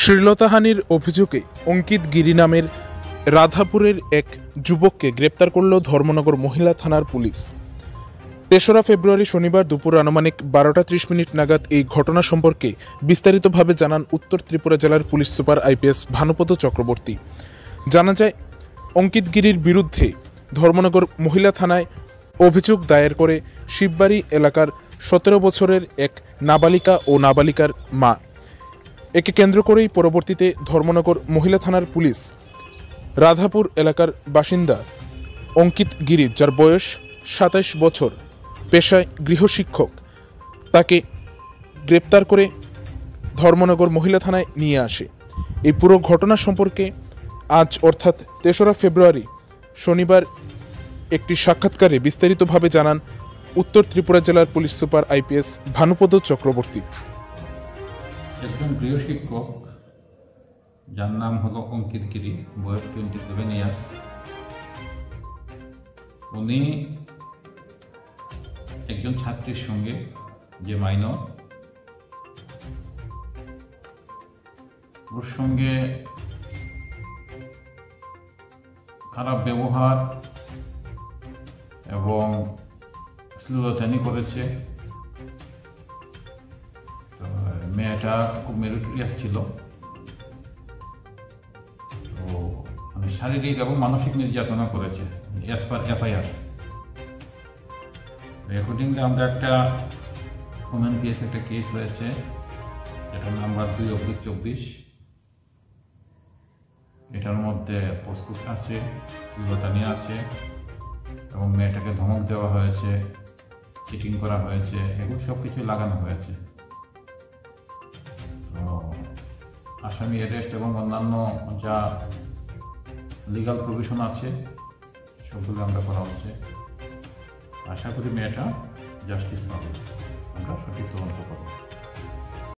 শ্লীলতাহানির অভিযোগে অঙ্কিত গিরি নামের রাধাপুরের এক যুবককে গ্রেপ্তার করল ধর্মনগর মহিলা থানার পুলিশ। ৩রা ফেব্রুয়ারি শনিবার দুপুর আনুমানিক ১২টা ৩০ মিনিট নাগাদ এই ঘটনা সম্পর্কে বিস্তারিতভাবে জানান উত্তর ত্রিপুরা জেলার police super IPS Bhanupada Chakraborty. জানা যায়, অঙ্কিত গিরির বিরুদ্ধে ধর্মনগর মহিলা থানায় অভিযোগ দায়ের করে শিববাড়ি এলাকার ১৭ বছরের এক নাবালিকা ও নাবালিকার মা। একে কেন্দ্র করেই পরবর্তীতে ধর্মনগর মহিলা থানার পুলিশ রাধাপুর এলাকার বাসিন্দা অঙ্কিত গিরি, যার বয়স ২৭ বছর, পেশায় গৃহশিক্ষক, তাকে গ্রেপ্তার করে ধর্মনগর মহিলা থানায় নিয়ে আসে। এই পুরো ঘটনা সম্পর্কে আজ অর্থাৎ ৩রা ফেব্রুয়ারি শনিবার একটি সাক্ষাৎকারে বিস্তারিতভাবে জানান উত্তর ত্রিপুরা জেলার police super IPS Bhanupada Chakraborty. একজন গৃহশিক্ষক যার নাম হলো অঙ্কিত গিরি, বয়স 27 ইয়ার্স। উনি একজন ছাত্রীর সঙ্গে, যে মাইনর, ওর সঙ্গে খারাপ ব্যবহার এবং শ্লীলতাহানি করেছে। মেয়েটা খুব মেরিটোরিয়াস ছিল, তো শারীরিক এবং মানসিক নির্যাতনা করেছে অ্যাজ পার এফআইআর। অ্যাকর্ডিংলি আমরা একটা ওমেনপিএস একটা কেস হয়েছে, এটার নাম্বার 2/24। এটার মধ্যে পোস্টকুট আছে, শ্লীলতাহানি আছে এবং মেয়েটাকে ধমক দেওয়া হয়েছে, চিটিং করা হয়েছে, এগুলো সব কিছু লাগানো হয়েছে। আসামি অ্যারেস্ট এবং অন্যান্য যা লিগাল প্রভিশন আছে সবগুলো আমরা করা হচ্ছে। আশা করি মেয়েটা জাস্টিস পাবে, আমরা সঠিক তদন্ত করব।